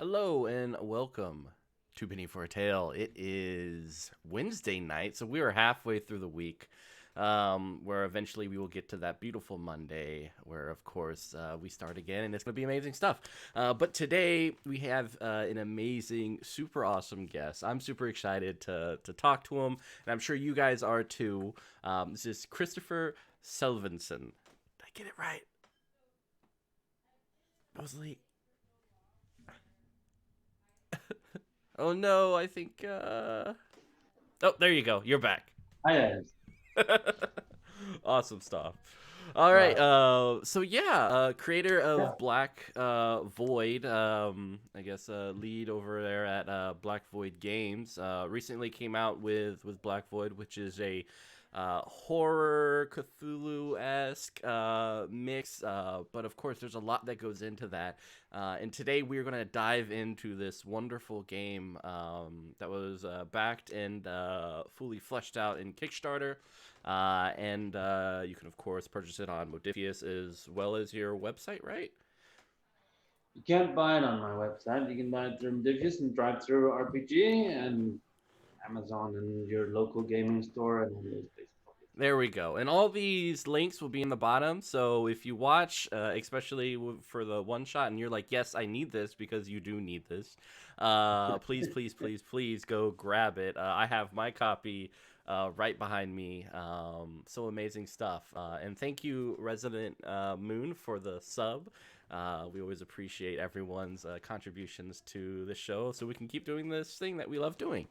Hello and welcome to Penny for a Tale. It is Wednesday night, so we are halfway through the week, where eventually we will get to that beautiful Monday, where of course we start again, and it's going to be amazing stuff. But today we have an amazing, super awesome guest. I'm super excited to talk to him, and I'm sure you guys are too. This is Christoffer Sevaldsen. Did I get it right? Mosley. Oh no, I think Oh, there you go. You're back. Hi guys. Awesome stuff. All right. Right. Creator Yeah. of Black Void, I guess lead over there at Black Void Games, recently came out with Black Void, which is a horror Cthulhu esque mix. But of course, there's a lot that goes into that. And today we're going to dive into this wonderful game that was backed and fully fleshed out in Kickstarter. And you can, of course, purchase it on Modifius as well as your website, right? You can't buy it on my website. You can buy it through Modifius and Drive Through RPG and Amazon and your local gaming store and all those places. There we go. And all these links will be in the bottom. So if you watch, especially for the one shot, and you're like, yes, I need this because you do need this, please, please, please, please go grab it. I have my copy right behind me. So amazing stuff. And thank you, Resident Moon, for the sub. We always appreciate everyone's contributions to the show so we can keep doing this thing that we love doing.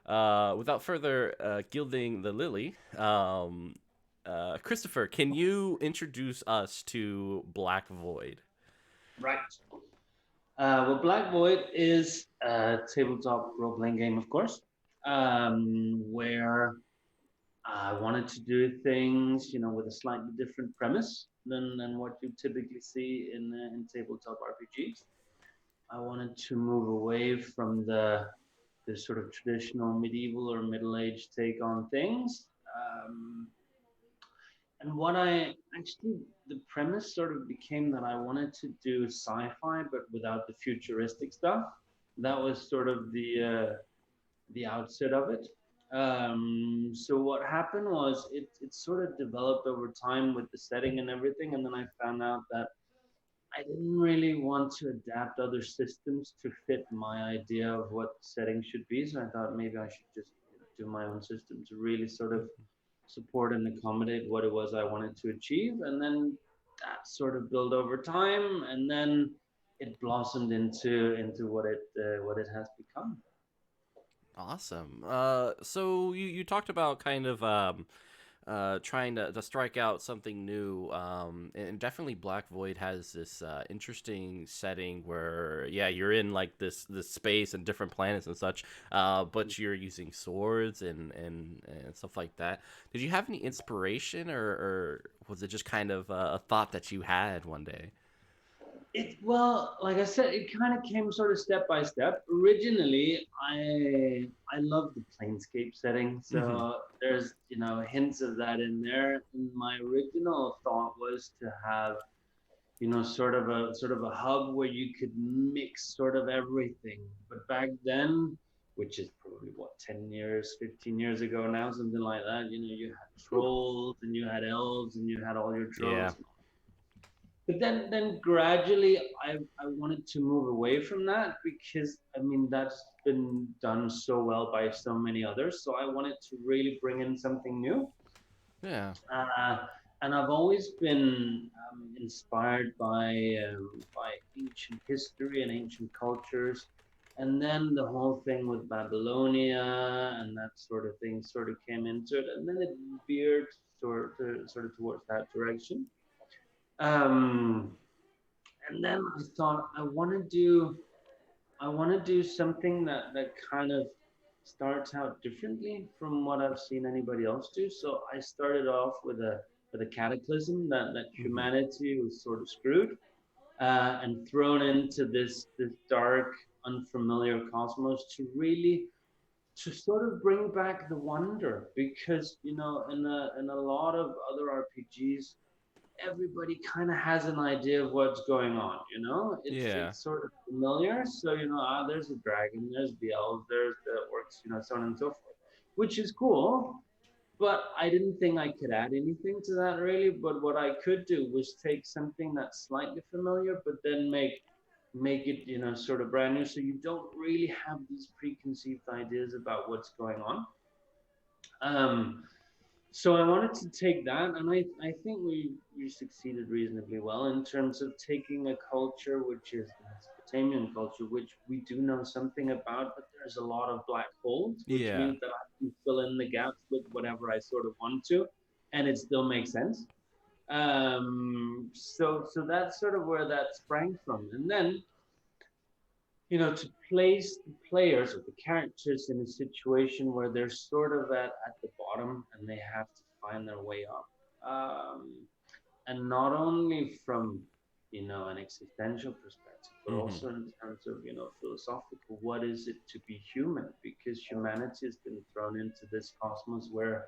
Without further gilding the lily, Christoffer, can you introduce us to Black Void? Right. Well, Black Void is a tabletop role playing game, of course, where I wanted to do things, with a slightly different premise than what you typically see in tabletop RPGs. I wanted to move away from the sort of traditional medieval or middle age take on things. Um, and what I actually, the premise sort of became that I wanted to do sci-fi, but without the futuristic stuff. That was sort of the outset of it. So what happened was it sort of developed over time with the setting and everything, and then I found out that I didn't really want to adapt other systems to fit my idea of what the setting should be. So I thought maybe I should just do my own system to really sort of support and accommodate what it was I wanted to achieve. And then that sort of built over time, and then it blossomed into what it has become. Awesome. So you talked about kind of trying to strike out something new. And definitely Black Void has this interesting setting where, yeah, you're in like this space and different planets and such, but you're using swords and stuff like that. Did you have any inspiration, or was it just kind of a thought that you had one day? Well, like I said, it kind of came sort of step by step. Originally, I love the planescape setting, Mm-hmm. so there's hints of that in there. And my original thought was to have sort of a hub where you could mix sort of everything. But back then, which is probably what 10 years, 15 years ago now, something like that. You had trolls and you had elves and you had all your Yeah. tropes, but then gradually I wanted to move away from that because I mean that's been done so well by so many others. So I wanted to really bring in something new. Yeah. Uh, and I've always been inspired by ancient history and ancient cultures. And then the whole thing with Babylonia and that sort of thing sort of came into it. And then it veered sort of towards that direction. Um, and then I thought I want to do something that kind of starts out differently from what I've seen anybody else do. So I started off with a cataclysm that Mm-hmm. humanity was sort of screwed and thrown into this dark, unfamiliar cosmos to sort of bring back the wonder because in a lot of other RPGs everybody kind of has an idea of what's going on. Yeah. It's sort of familiar. So there's a dragon, there's the elves, there's the orcs, so on and so forth, which is cool. But I didn't think I could add anything to that really. But what I could do was take something that's slightly familiar, but then make it sort of brand new, so you don't really have these preconceived ideas about what's going on. Um, so I wanted to take that, and I think we succeeded reasonably well in terms of taking a culture which is the Mesopotamian culture, which we do know something about, but there's a lot of black holes, which Yeah. means that I can fill in the gaps with whatever I sort of want to, and it still makes sense. So that's sort of where that sprang from, and then to place the players or the characters in a situation where they're sort of at the bottom and they have to find their way up. And not only from, an existential perspective, but Mm-hmm. also in terms of, philosophical, what is it to be human? Because humanity has been thrown into this cosmos where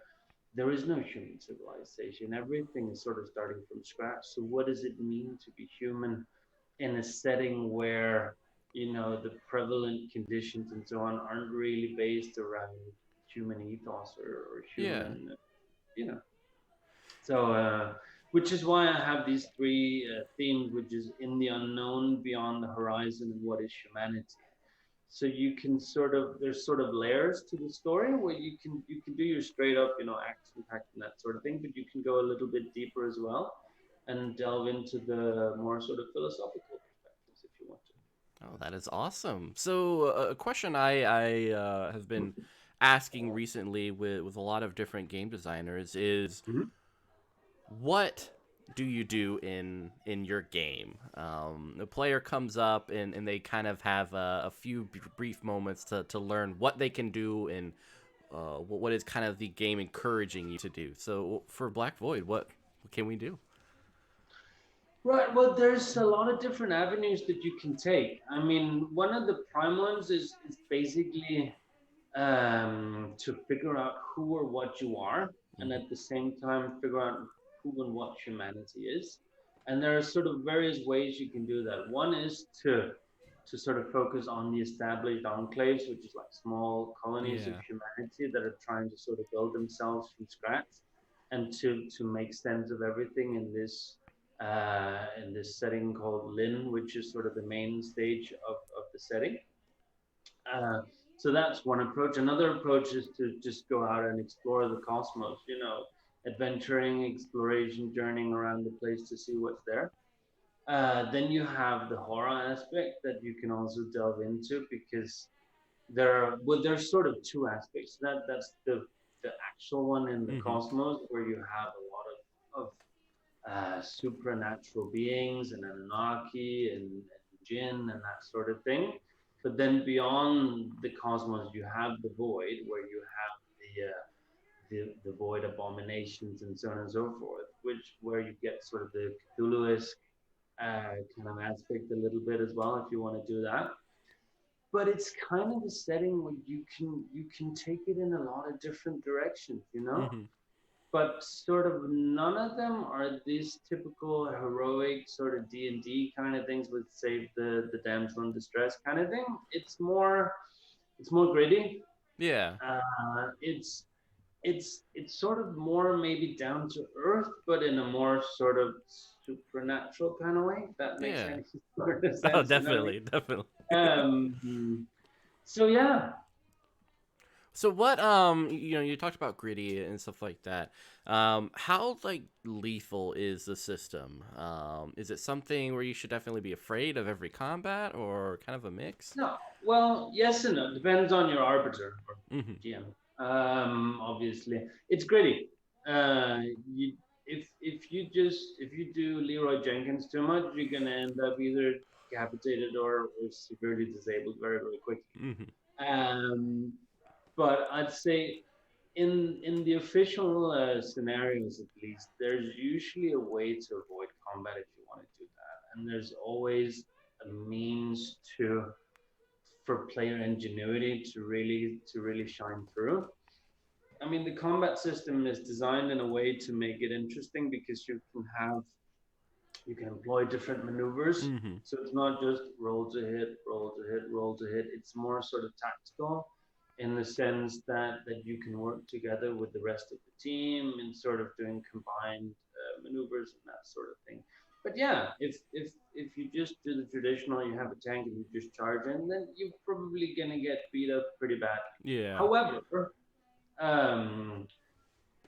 there is no human civilization. Everything is sort of starting from scratch. So what does it mean to be human in a setting where the prevalent conditions and so on aren't really based around human ethos or Yeah. human you know so which is why I have these three themes, which is in the unknown, beyond the horizon, and what is humanity. So you can there's sort of layers to the story where you can do your straight up action packed and that sort of thing, but you can go a little bit deeper as well and delve into the more sort of philosophical perspectives if you want to. Oh, that is awesome. So, a question I have been asking recently with a lot of different game designers is, Mhm. what do you do in your game? The player comes up and they kind of have a few brief moments to learn what they can do and what is kind of the game encouraging you to do. So for Black Void, what can we do? Right. Well, there's a lot of different avenues that you can take. I mean, one of the prime ones is basically to figure out who or what you are, and Mm-hmm. at the same time figure out who and what humanity is. And there are sort of various ways you can do that. One is to sort of focus on the established enclaves, which is like small colonies of Yeah. humanity that are trying to sort of build themselves from scratch, and to make sense of everything in this setting called Lin, which is sort of the main stage of the setting. Uh, so that's one approach. Another approach is to just go out and explore the cosmos, adventuring, exploration, journeying around the place to see what's there. Then you have the horror aspect that you can also delve into, because there's sort of two aspects. That's the actual one in the Mm-hmm. cosmos, where you have a lot of supernatural beings and Anunnaki and Jinn and that sort of thing. But then beyond the cosmos, you have the void, where you have the void abominations and so on and so forth, which where you get sort of the Cthulhu-esque kind of aspect a little bit as well, if you want to do that. But it's kind of a setting where you can take it in a lot of different directions. Mm-hmm. But sort of none of them are these typical heroic sort of D&D kind of things with save the damsel in distress kind of thing. It's more gritty. Yeah. It's sort of more maybe down to earth, but in a more sort of supernatural kind of way, if that makes Yeah. any sort of Oh, sense. You know what definitely, definitely. I mean? So yeah. So what you talked about gritty and stuff like that. How like lethal is the system? Is it something where you should definitely be afraid of every combat or kind of a mix? No, well, yes and no. Depends on your arbiter or Mhm. GM. Obviously, it's gritty. Uh, you, if you do Leroy Jenkins too much, you're gonna end up either decapitated or severely disabled very very quickly. Mhm. Um, but I'd say in the official scenarios, at least, there's usually a way to avoid combat if you want to do that, and there's always a means to for player ingenuity to really shine through. I mean, the combat system is designed in a way to make it interesting because you can employ different maneuvers. Mm-hmm. So it's not just roll to hit, roll to hit, roll to hit. It's more sort of tactical in the sense that you can work together with the rest of the team and sort of doing combined maneuvers and that sort of thing. But yeah, if you just do the traditional, you have a tank and you just charge in, then you're probably gonna get beat up pretty badly. Yeah. However, um,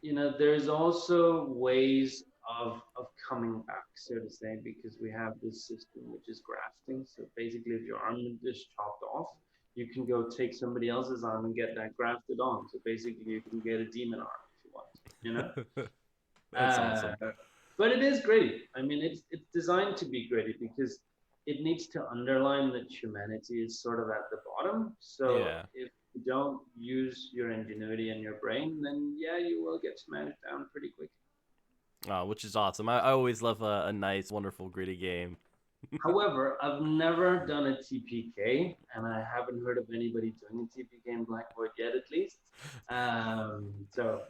there's also ways of coming back, so to say, because we have this system which is grafting. So basically, if your arm is chopped off, you can go take somebody else's arm and get that grafted on. So basically, you can get a demon arm if you want, you know. That's Uh, awesome. but it is gritty. I mean, it's designed to be gritty because it needs to underline that humanity is sort of at the bottom. So Yeah. if you don't use your ingenuity and your brain, then yeah, you will get smashed down pretty quick. Which is awesome. I always love a nice, wonderful, gritty game. However, I've never done a TPK, and I haven't heard of anybody doing a TPK in Blackboard yet, at least. So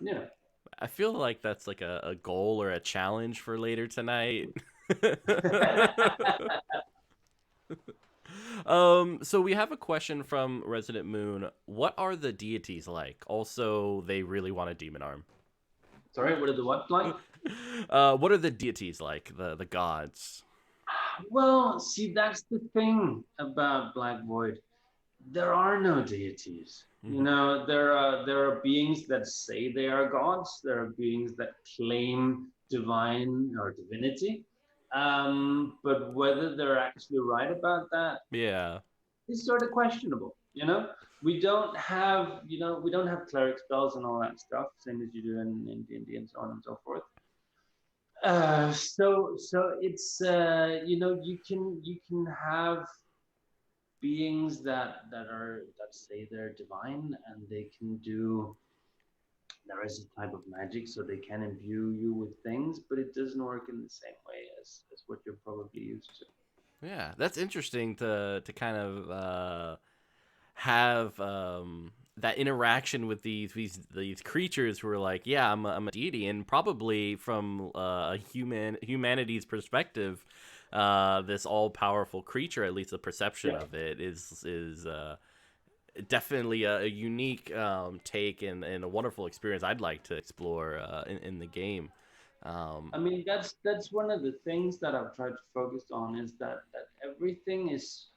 I feel like that's like a goal or a challenge for later tonight. So we have a question from Resident Moon. What are the deities like? Also, they really want a demon arm. Sorry, what are the what like? What are the deities like? The gods. Well, see, that's the thing about Black Void. There are no deities. Mm-hmm. There are beings that say they are gods. There are beings that claim divine or divinity. But whether they're actually right about that Yeah. is sort of questionable. We don't have cleric spells and all that stuff, same as you do in D&D and so on and so forth. So it's you can have beings that say they're divine and they can do there is a type of magic so they can imbue you with things, but it doesn't work in the same way as what you're probably used to. Yeah, that's interesting to kind of have that interaction with these creatures who are like, yeah, I'm a deity, and probably from a humanity's perspective, this all powerful creature, at least the perception Yeah. of it, is definitely a unique take and a wonderful experience. I'd like to explore in the game. Um, I mean, that's one of the things that I've tried to focus on is that everything is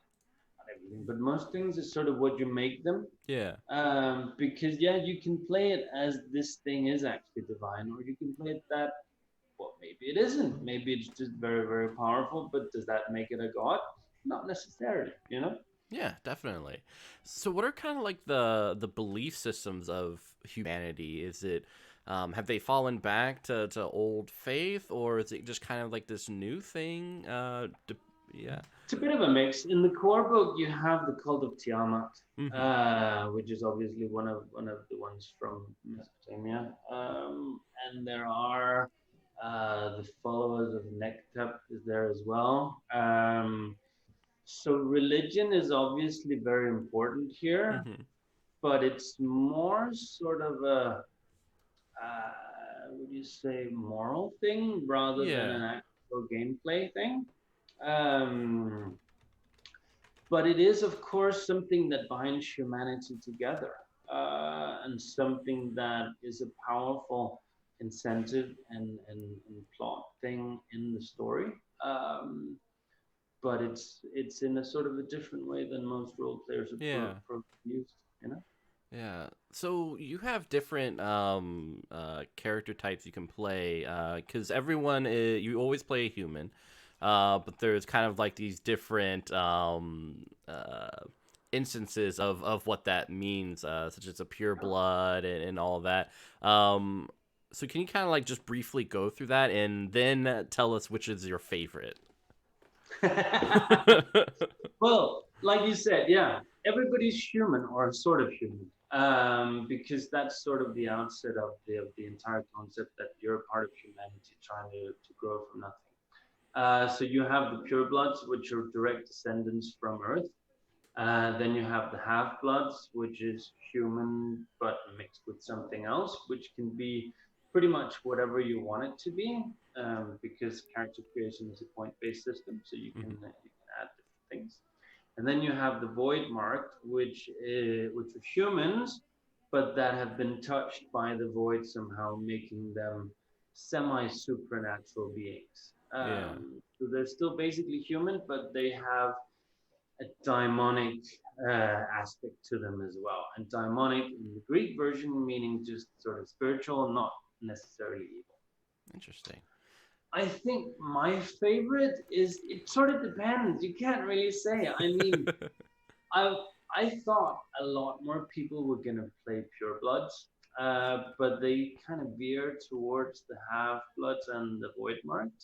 not everything, but most things is sort of what you make them. yeah, Because yeah, you can play it as this thing is actually divine, or you can play it that well, maybe it isn't. Maybe it's just very, very powerful. But does that make it a god? Not necessarily, you know. yeah, definitely. So, what are kind of like the belief systems of humanity? Is it have they fallen back to old faith, or is it just kind of like this new thing? Yeah. It's a bit of a mix. In the core book, you have the cult of Tiamat, Mm-hmm. which is obviously one of the ones from Mesopotamia, and there are the followers of Nektab is there as well. So religion is obviously very important here, Mm-hmm. but it's more sort of a would you say moral thing rather than Yeah. an actual gameplay thing. Um, but it is, of course, something that binds humanity together, and something that is a powerful incentive and plot thing in the story. But it's in a sort of a different way than most role players Yeah. are used. You know. Yeah. So you have different character types you can play cuz everyone you always play a human. But there's kind of like these different instances of what that means such as a pure blood and all of that. Um so can you kind of like just briefly go through that and then tell us which is your favorite? Well, like you said, yeah, everybody's human or sort of human, because that's sort of the outset of the entire concept that you're a part of humanity trying to grow from nothing. So you have the purebloods, which are direct descendants from Earth. Then you have the half-bloods, which is human but mixed with something else, which can be pretty much whatever you want it to be, because character creation is a point-based system, so Hmm. you can add different things. And then you have the void marked, which are humans, but that have been touched by the void somehow, making them semi-supernatural beings. Yeah. So they're still basically human, but they have a daimonic aspect to them as well. And daimonic in the Greek version meaning just sort of spiritual, not necessarily evil. Interesting. I think my favorite is it sort of depends. You can't really say. I mean, I I thought a lot more people were gonna play purebloods, but they kind of veer towards the half bloods and the void marked,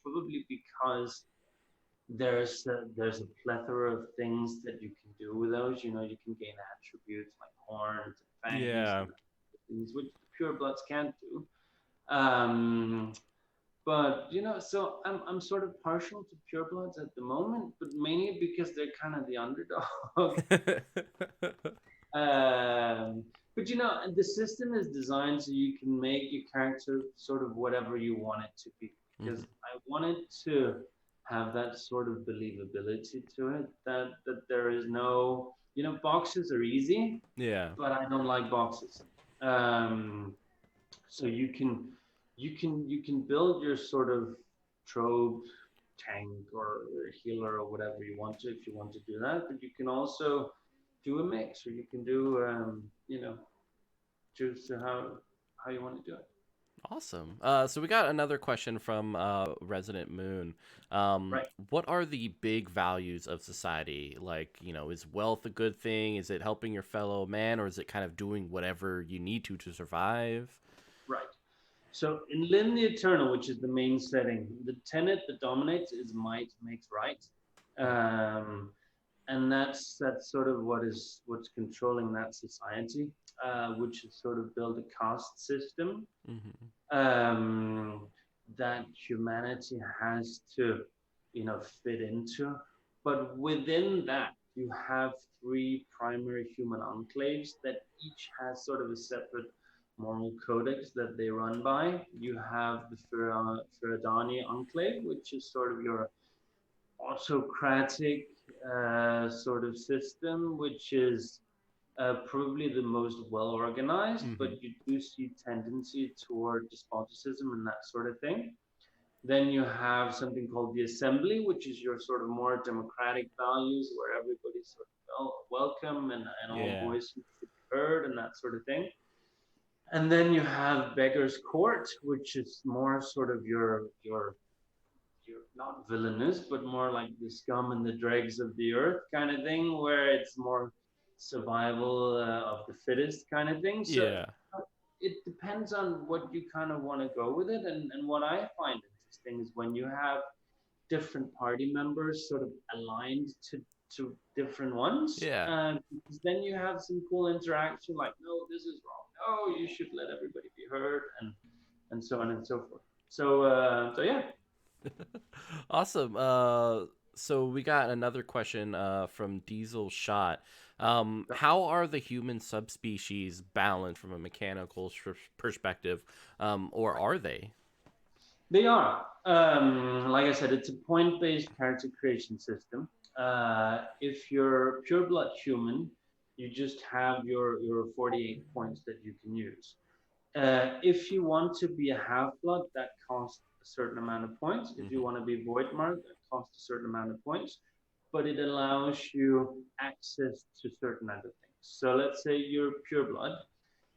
probably because there's a plethora of things that you can do with those. You know, you can gain attributes like horns and fangs Yeah. and things which the purebloods can't do. Um, but so I'm sort of partial to purebloods at the moment, but mainly because they're kind of the underdog. Um, but the system is designed so you can make your character sort of whatever you want it to be. Because Hmm. I wanted to have that sort of believability to it that there is no, boxes are easy, Yeah. but I don't like boxes. Um, so you can build your sort of trope tank or healer or whatever you want to if you want to do that, but you can also do a mix, or you can do choose how you want to do it. Awesome. So we got another question from Resident Moon. Right. What are the big values of society? Like, is wealth a good thing? Is it helping your fellow man, or is it kind of doing whatever you need to survive? Right. So in Lin the Eternal, which is the main setting, the tenet that dominates is might makes right. Um, and that's sort of what's controlling that society, which is sort of build a caste system, Mm-hmm. um, that humanity has to fit into. But within that, you have three primary human enclaves that each has sort of a separate moral codex that they run by. You have the Feridani enclave, which is sort of your autocratic sort of system, which is probably the most well organized, but Mm-hmm. you do see tendency toward despotism and that sort of thing. Then you have something called the assembly, which is your sort of more democratic values where everybody's sort of welcome, and all Yeah. voices should be heard and that sort of thing. And then you have beggar's court, which is more sort of your not villainous, but more like the scum and the dregs of the earth kind of thing, where it's more survival of the fittest kind of thing. So Yeah. it depends on what you kind of want to go with it. And what I find interesting is when you have different party members sort of aligned to different ones, Yeah. because then you have some cool interaction like, no, this is wrong. No, you should let everybody be heard, and so on and so forth. So yeah. Awesome. So we got another question from Diesel Shot. How are the human subspecies balanced from a mechanical perspective, or are they? They are. Like I said, it's a point-based character creation system. If you're pure blood human, you just have your 48 points that you can use. If you want to be a half blood, that costs a certain amount of points. If you Hmm. want to be void mark, that costs a certain amount of points. But it allows you access to certain other things. So let's say you're pure blood,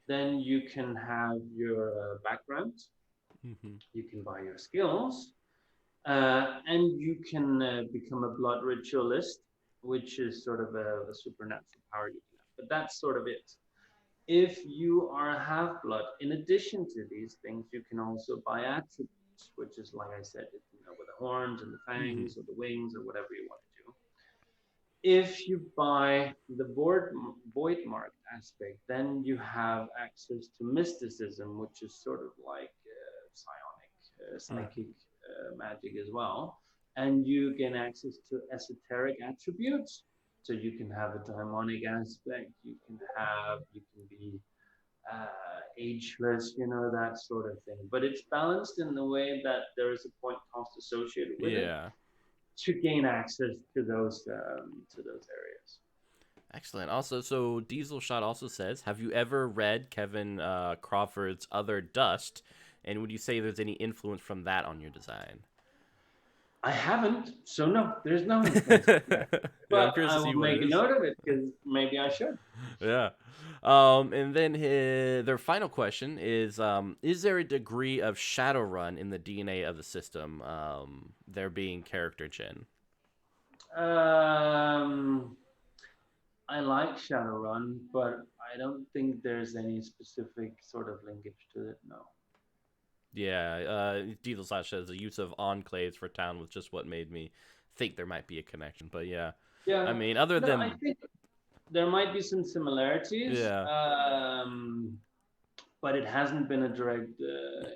then you can have your background, Hmm. you can buy your skills, and you can become a blood ritualist, which is sort of a supernatural power you can have. But that's sort of it. If you are a half blood, in addition to these things, you can also buy attributes, which is like I said, with the horns and the Hmm. fangs or the wings or whatever you want to do. If you buy the void mark aspect, then you have access to mysticism, which is sort of like psionic, Hmm. psychic magic as well. And you gain access to esoteric attributes. So you can have a demonic aspect. You can be ageless, that sort of thing. But it's balanced in the way that there is a point cost associated with it Yeah. to gain access to those areas. Excellent. Also, so Diesel Shot also says, have you ever read Kevin Crawford's Other Dust? And would you say there's any influence from that on your design? I haven't, so no, there's no influence from that. Yeah, I'm But curious I to will see what it make a is. note of it because maybe I should. Yeah. And then their final question is there a degree of Shadowrun in the DNA of the system, there being character gen? Um, I like Shadowrun, but I don't think there's any specific sort of linkage to it. No. Yeah, Diesel Slash says the use of enclaves for town was just what made me think there might be a connection. But yeah, I Yeah. mean, other No, I than think there might be some similarities, yeah, but it hasn't been a direct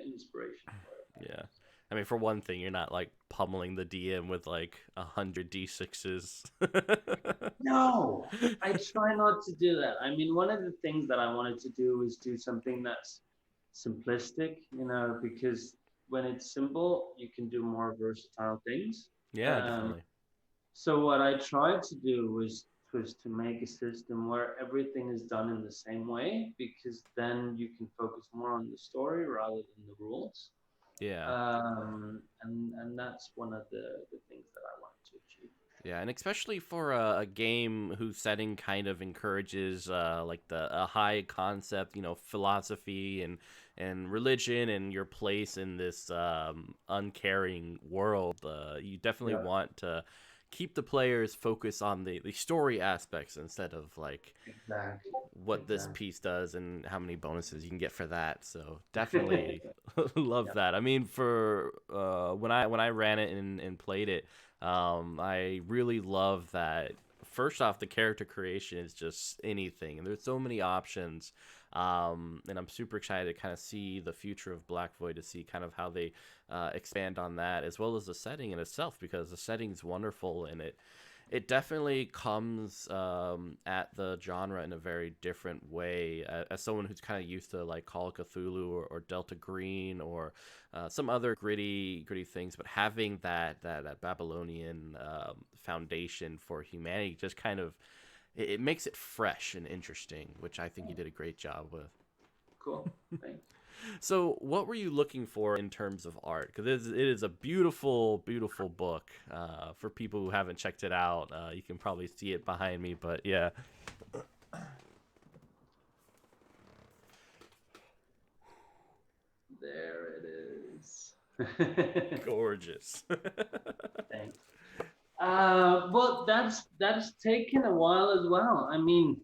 inspiration for it. yeah. I mean, for one thing, you're not like pummeling the DM with like 100 d6s. No, I try not to do that. I mean, one of the things that I wanted to do was do something that's simplistic, because when it's simple, you can do more versatile things. Yeah, Um, definitely. so what I tried to do was to make a system where everything is done in the same way, because then you can focus more on the story rather than the rules. Yeah. And that's one of the things that I wanted to achieve. Yeah, and especially for a game whose setting kind of encourages like the a high concept, philosophy and religion and your place in this uncaring world. You definitely Yeah, want to keep the players focused on the story aspects instead of like exactly, what this exactly. piece does and how many bonuses you can get for that. So definitely love Yeah, that. I mean, for when I ran it and played it, I really love that. First off, the character creation is just anything, and there's so many options. And I'm super excited to kind of see the future of Black Void, to see kind of how they expand on that, as well as the setting in itself, because the setting's wonderful and it definitely comes at the genre in a very different way. As someone who's kind of used to like Call of Cthulhu or Delta Green or some other gritty things, but having that Babylonian foundation for humanity just kind of it makes it fresh and interesting, which I think you did a great job with. cool. Thanks. So, what were you looking for in terms of art? Because it is a beautiful, beautiful book. For people who haven't checked it out, you can probably see it behind me. But yeah, There it is. gorgeous. Thanks. Well, that's taken a while as well. I mean,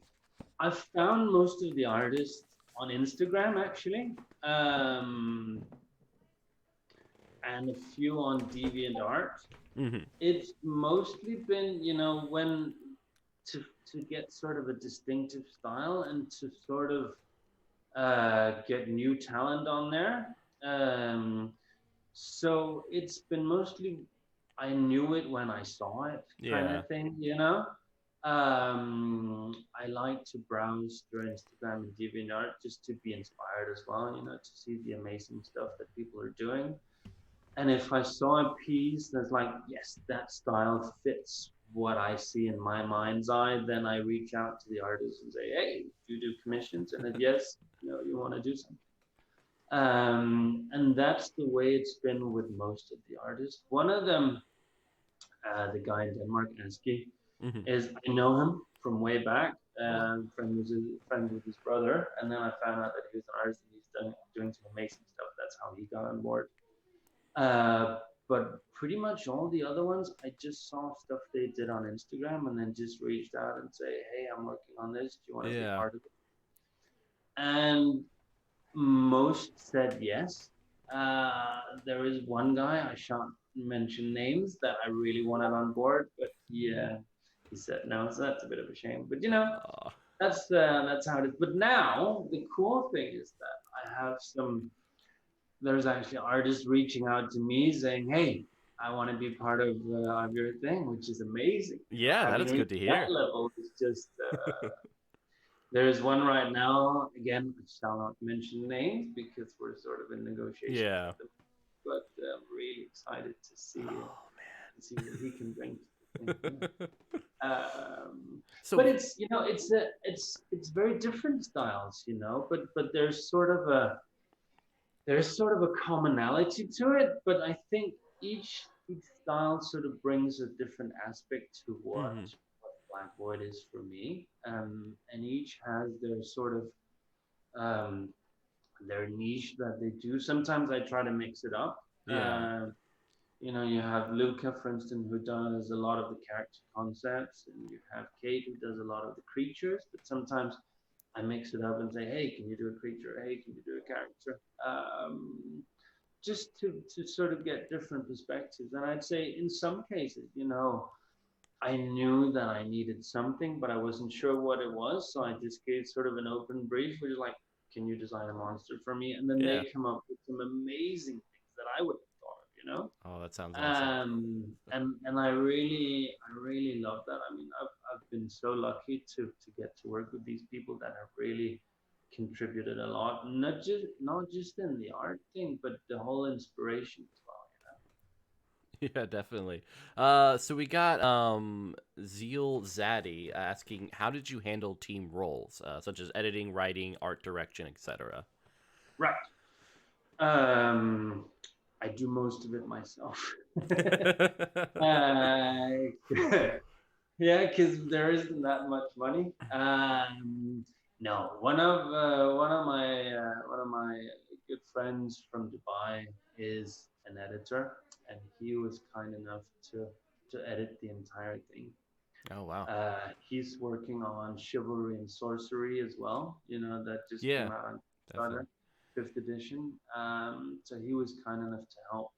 I've found most of the artists on Instagram actually, and a few on DeviantArt. Hmm. It's mostly been, when to get sort of a distinctive style and to sort of get new talent on there. Um, so it's been mostly I knew it when I saw it kind Yeah, of thing. I like to browse through Instagram and DeviantArt just to be inspired as well, to see the amazing stuff that people are doing. And if I saw a piece that's like, yes, that style fits what I see in my mind's eye, then I reach out to the artist and say, hey, do you do commissions? And if yes, you want to do something. And that's the way it's been with most of the artists. One of them, the guy in Denmark, Aski, hmm, is I know him from way back. Friend with his brother, and then I found out that he was an artist and he's doing some amazing stuff. That's how he got on board. But pretty much all the other ones, I just saw stuff they did on Instagram and then just reached out and say, "Hey, I'm working on this. Do you want to be yeah, part of it?" And most said yes. There is one guy I shan't mention names that I really wanted on board, but he said no, so that's a bit of a shame. But Aw, that's how it is. But now the cool thing is that I have some there's actually artists reaching out to me saying, "Hey, I want to be part of your thing," which is amazing. yeah, that Having is reached good to that hear. level is just There's one right now. Again, I shall not mention names because we're sort of in negotiations Yeah. at the moment. But I'm really excited Oh to see what he can bring to the thing. Yeah. man. But So it's it's very different styles, but there's sort of a commonality to it. But I think each style sort of brings a different aspect to hmm what Black Void is for me, and each has their sort of um, their niche that they do. Sometimes I try to mix it up. yeah. Uh, you have Luca, for instance, who does a lot of the character concepts, and you have Kate, who does a lot of the creatures. But sometimes I mix it up and say, hey, can you do a creature? Hey, can you do a character? Just to sort of get different perspectives. And I'd say in some cases, I knew that I needed something, but I wasn't sure what it was. So I just gave sort of an open brief, which is like, can you design a monster for me? And then Yeah. they come up with some amazing things that I would have thought of. Oh, that sounds awesome. And I really love that. I mean, I've been so lucky to get to work with these people that have really contributed a lot, not just in the art thing, but the whole inspiration as well. Yeah, definitely. So we got Zeal Zaddy asking, how did you handle team roles, such as editing, writing, art direction, etc.? Right. Um, I do most of it myself. uh, Yeah, because there isn't that much money. No, one of my good friends from Dubai is an editor, and he was kind enough to edit the entire thing. Oh wow. He's working on Chivalry and Sorcery as well. That just Yeah, came out on definitely. Kickstarter, fifth edition. So he was kind enough to help.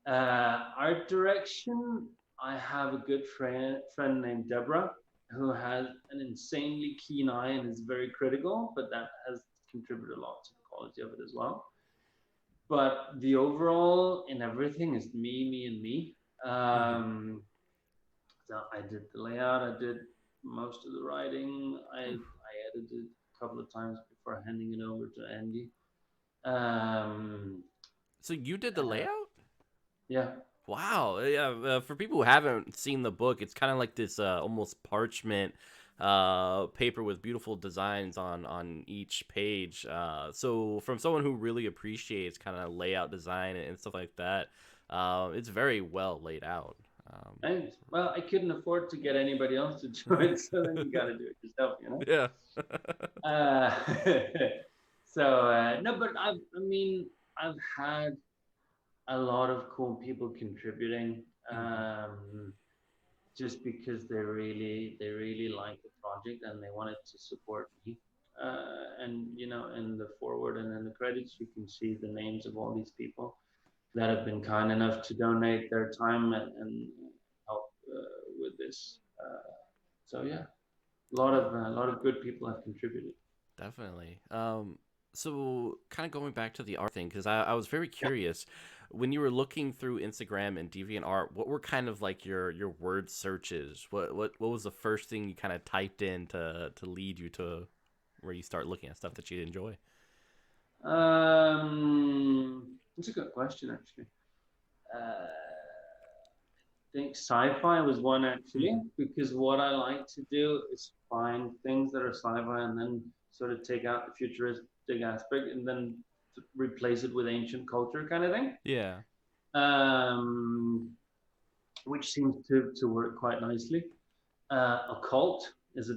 Art direction, I have a good friend named Deborah who has an insanely keen eye and is very critical, but that has contributed a lot to the quality of it as well. But the overall in everything is me, and me. hmm So I did the layout, I did most of the writing, I edited a couple of times before handing it over to Andy. Um, So you did the uh, layout? yeah, Wow. Yeah. For people who haven't seen the book, it's kind of like this almost parchment paper with beautiful designs on each page. So from someone who really appreciates kind of layout design and stuff like that, it's very well laid out. Um, and well, I couldn't afford to get anybody else to do it, so then you got to do it yourself. yeah. Uh, no, but I mean, I've had a lot of cool people contributing, hmm just because they really like the project and they wanted to support me. And in the forward and in the credits, you can see the names of all these people that have been kind enough to donate their time and help with this. So yeah, a lot of good people have contributed. Definitely. So kind of going back to the art thing, because I was very Yeah. curious when you were looking through Instagram and DeviantArt, what were kind of like your word searches? What was the first thing you kind of typed in to lead you to where you start looking at stuff that you enjoy? That's a good question, actually. I think sci-fi was one actually, hmm because what I like to do is find things that are sci-fi and then sort of take out the futuristic aspect and then replace it with ancient culture kind of thing. Yeah. Um, which seems to work quite nicely. Occult is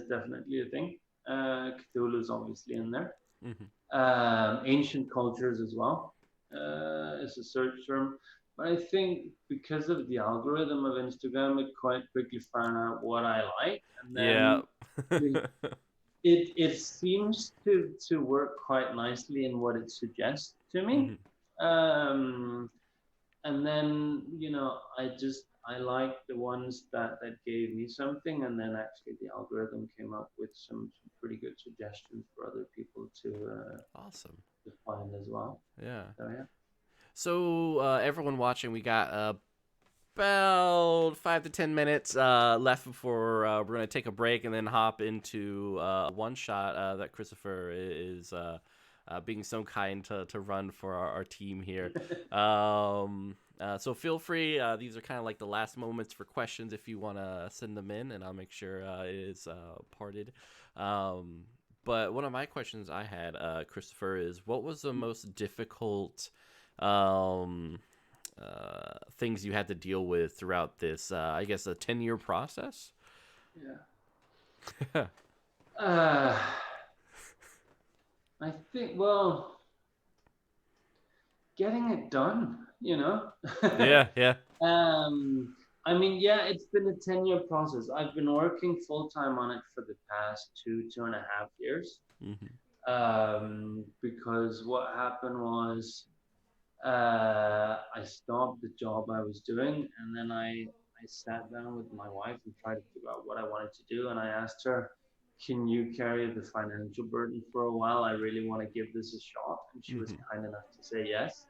definitely a thing. Cthulhu is obviously in there. hmm Ancient cultures as well is a search term. But I think because of the algorithm of Instagram, it quite quickly found out what I like, and Yeah. then it seems to work quite nicely in what it suggests to me. hmm Um, and then I like the ones that gave me something, and then actually the algorithm came up with some pretty good suggestions for other people Awesome. to find as well. Yeah. So yeah. So everyone watching, we got about 5 to 10 minutes left before we're gonna take a break and then hop into one shot that Christopher is being so kind to run for our team here. So feel free. These are kind of like the last moments for questions if you want to send them in, and I'll make sure it is parted. Um, but one of my questions I had, Christopher, is what was the most difficult um, things you had to deal with throughout this, I guess, a 10-year process? Yeah. Uh, I think, well, getting it done, you know? Yeah, yeah. I mean, yeah, it's been a 10-year process. I've been working full time on it for the past 2.5 years. Hmm. Because what happened was I stopped the job I was doing, and then I sat down with my wife and tried to figure out what I wanted to do. And I asked her, "Can you carry the financial burden for a while? I really want to give this a shot." And she was Hmm. kind enough to say yes.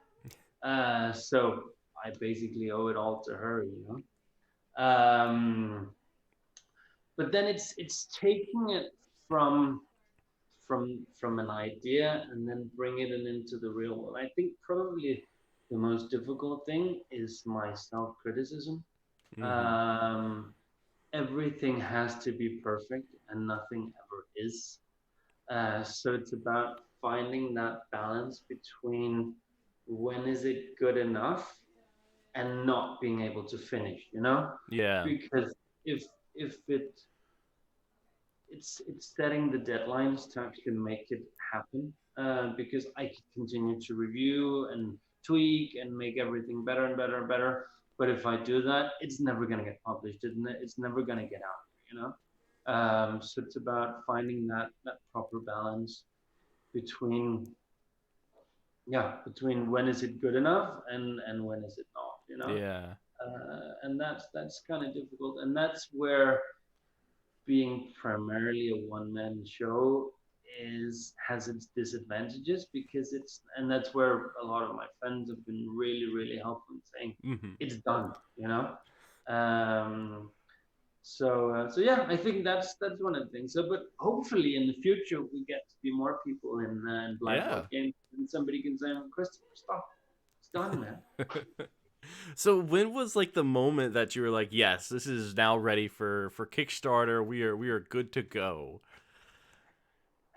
So I basically owe it all to her, you know. But then it's taking it from from an idea and then bringing it into the real world. I think probably the most difficult thing is my self criticism. Hmm. Um, Everything has to be perfect, and nothing ever is. So it's about finding that balance between when is it good enough and not being able to finish, you know? Yeah. Because if if it's setting the deadlines to actually make it happen, because I could continue to review and tweak and make everything better and better and better. But if I do that, it's never going to get published, isn't it? It's never going to get out, you know. So it's about finding that proper balance between, yeah, between when is it good enough and when is it not, you know. Yeah. And that's kind of difficult, and that's where being primarily a one man show is has its disadvantages, because it's, and that's where a lot of my friends have been really helpful in saying Hmm. it's done, you know. Um so uh, so yeah, I think that's one of the things. So but hopefully in the future we get to be more people in Yeah. Blackboard games, and somebody can say, "Christopher, stop, it's done, man." So when was like the moment that you were like, yes, this is now ready for Kickstarter. We are good to go.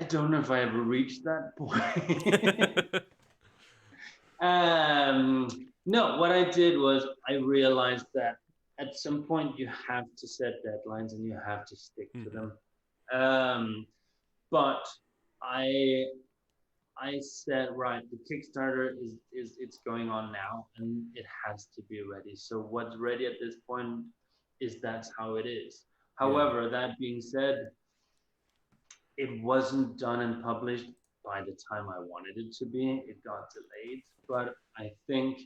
I don't know if I ever reached that point. Um, no, what I did was I realized that at some point you have to set deadlines and you have to stick to Hmm. them. Um, but I I said, right, the Kickstarter is it's going on now and it has to be ready. So what's ready at this point is that's how it is. Yeah. However, that being said, it wasn't done and published by the time I wanted it to be. It got delayed, but I think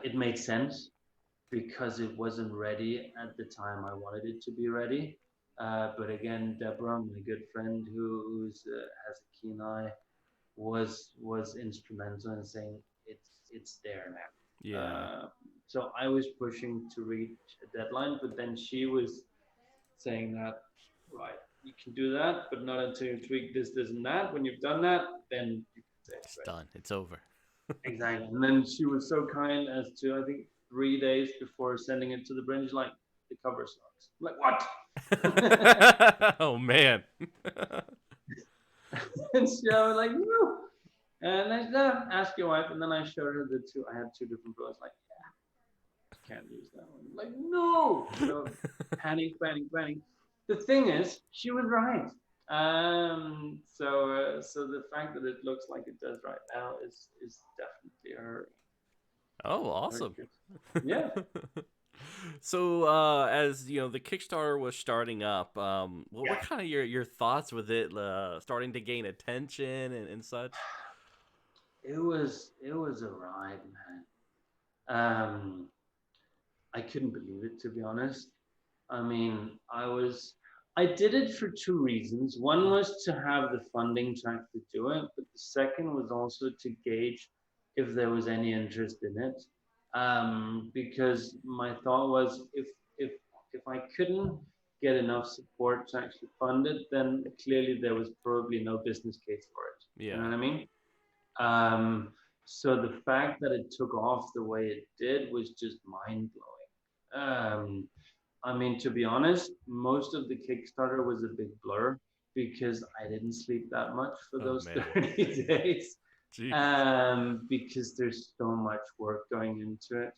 it made sense because it wasn't ready at the time I wanted it to be ready. But again, Deborah, my good friend has a keen eye, was instrumental in saying it's there now. Yeah. So I was pushing to reach a deadline, but then she was saying that, right, you can do that, but not until you tweak this, and that. When you've done that, then you can say it's It's ready. done. It's over. Exactly. And then she was so kind as to, I think, 3 days before sending it to the branch, like, the cover sucks. I'm like, what? Oh man. And she was like, no. And I said, "Ah, ask your wife." And then I showed her the two. I had two different photos. Like, can't use that one. Like, no. So panic. The thing is, she was right. So the fact that it looks like it does right now is definitely Oh, her awesome. gift. Yeah. So, as you know, the Kickstarter was starting up. What were Yeah. kind of your thoughts with it starting to gain attention and such? It was a ride, man. I couldn't believe it, to be honest. I mean, I did it for two reasons. One was to have the funding to actually do it, but the second was also to gauge if there was any interest in it. because my thought was if if I couldn't get enough support to actually fund it, then clearly there was probably no business case for it. You know Yeah. what I mean? Um, so the fact that it took off the way it did was just mind blowing. I mean, to be honest, most of the Kickstarter was a big blur because I didn't sleep that much for Oh those man. 30 days, Jeez. because there's so much work going into it.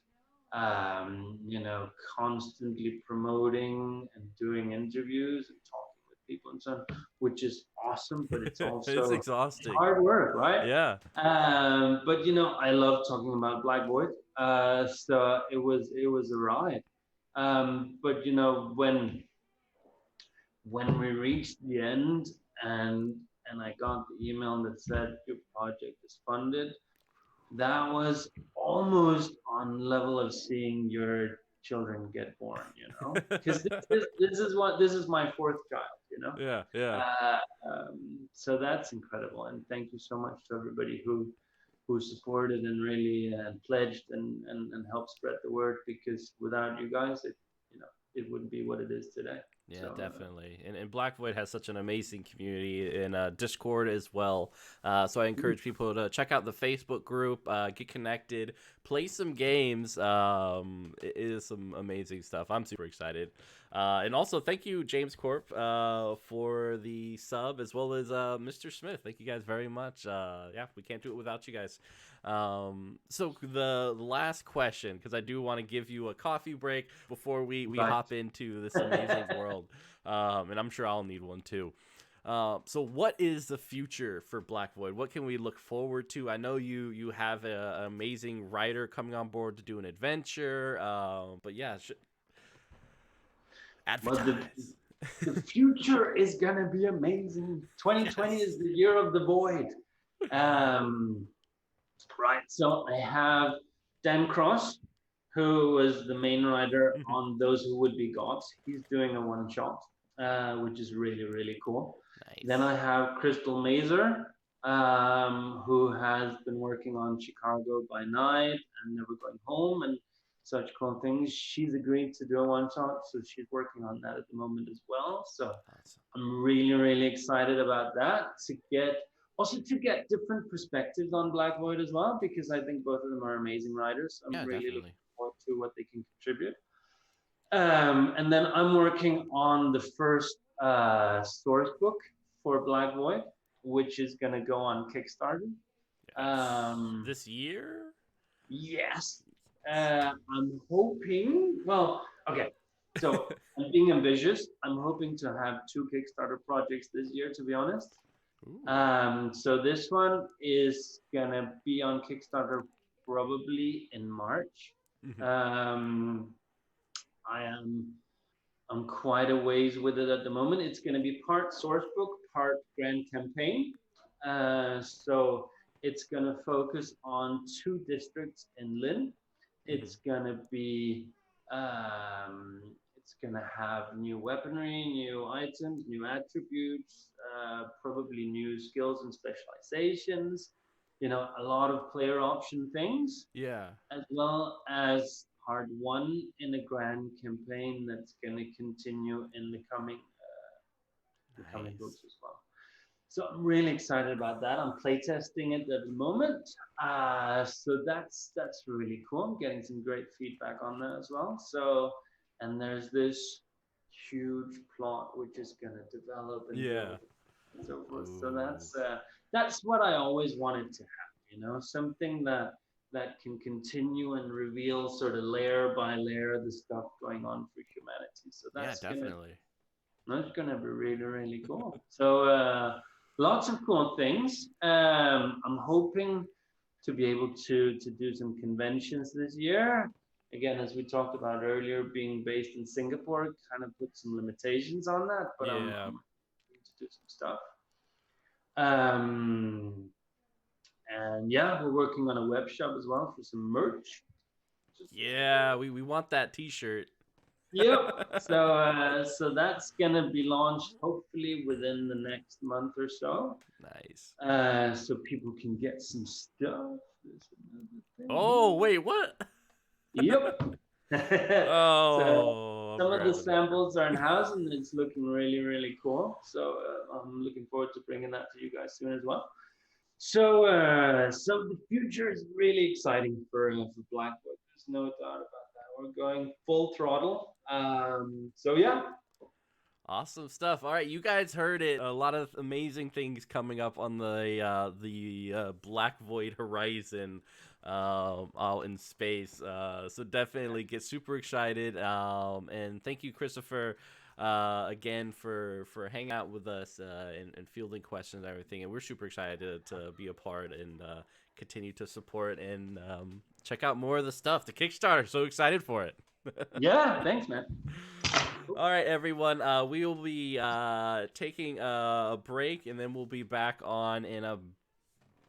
You know, constantly promoting and doing interviews and talking with people and so on, which is awesome, but it's It's also exhausting. hard work, right? Yeah. But you know, I love talking about Black Void, so it was a ride. But you know, when we reached the end and I got the email that said your project is funded, that was almost on level of seeing your children get born, you know, because this is my fourth child, you know. Yeah, yeah. uh, so that's incredible, and thank you so much to everybody who supported and really pledged and helped spread the word, because without you guys, it, you know, it wouldn't be what it is today. Yeah, So definitely. And Black Void has such an amazing community in Discord as well. So I encourage people to check out the Facebook group, get connected, play some games. It is some amazing stuff. I'm super excited. And also, thank you, James Corp, for the sub, as well as Mr. Smith. Thank you guys very much. Yeah, we can't do it without you guys. So the last question, because I do want to give you a coffee break before we right. hop into this amazing world, and I'm sure I'll need one too. So what is the future for Black Void? What can we look forward to? I know you have an amazing writer coming on board to do an adventure, but yeah, Well, advertise. the future is gonna be amazing. 2020 Yes. is the year of the void. Um, right. So I have Dan Cross, who was the main writer on Those Who Would Be Gods. He's doing a one shot, which is really, really cool. Then I Nice. have Crystal Mazer, who has been working on Chicago by Night and Never Going Home and such cool things. She's agreed to do a one shot, so she's working on that at the moment as well. So Awesome. I'm really, really excited about that, to get also to get different perspectives on Black Void as well, because I think both of them are amazing writers. I'm Yeah, really looking definitely. forward to what they can contribute. And then I'm working on the first source book for Black Void, which is going to go on Kickstarter. Yes. Um, This year? yes, I'm hoping. Well, okay, so I'm being ambitious. I'm hoping to have two Kickstarter projects this year, to be honest. Ooh. So this one is gonna be on Kickstarter probably in March. Um, I am I'm quite a ways with it at the moment. It's going to be part source book, part grand campaign. So it's going to focus on two districts in Lynn. It's going to be it's going to have new weaponry, new items, new attributes, probably new skills and specializations. You know, a lot of player option things, Yeah. as well as part one in a grand campaign that's going to continue in the coming books Nice. as well. So I'm really excited about that. I'm playtesting it at the moment, so that's really cool. I'm getting some great feedback on that as well. So, and there's this huge plot which is going to develop and Yeah. build and so forth. So Ooh. that's what I always wanted to have. You know, something that can continue and reveal sort of layer by layer the stuff going on for humanity. So Yeah, definitely. that's gonna be really really cool. So lots of cool things. I'm hoping to be able to do some conventions this year. Again, as we talked about earlier, being based in Singapore kind of puts some limitations on that, but Yeah. I'm hoping to do some stuff. Um, and yeah, we're working on a web shop as well for some merch. Just Yeah, we want that t-shirt. yep. So that's gonna be launched hopefully within the next month or so. Nice. So people can get some stuff. There's another thing Oh, here. wait, what? Yep. So Oh, I'm some of the grabbing that. samples are in house, and it's looking really, really cool. So I'm looking forward to bringing that to you guys soon as well. So the future is really exciting for Blackwood. There's no doubt about that. We're going full throttle. So yeah, Awesome stuff. All right, you guys heard it. A lot of amazing things coming up on the Black Void horizon, out in space. So definitely get super excited. And thank you, Christopher, again for hanging out with us and fielding questions and everything. And we're super excited to be a part and continue to support and check out more of the stuff. The Kickstarter. So excited for it. yeah. Thanks, man. All right, everyone. We will be taking a break, and then we'll be back on in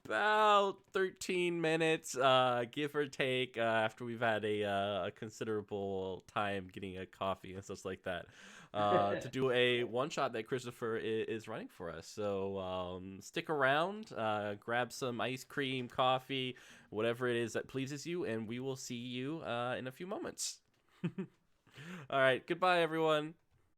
about 13 minutes, give or take, after we've had a considerable time getting a coffee and stuff like that, to do a one shot that Christopher is running for us. So stick around, grab some ice cream, coffee, whatever it is that pleases you, and we will see you in a few moments. All right, goodbye, everyone.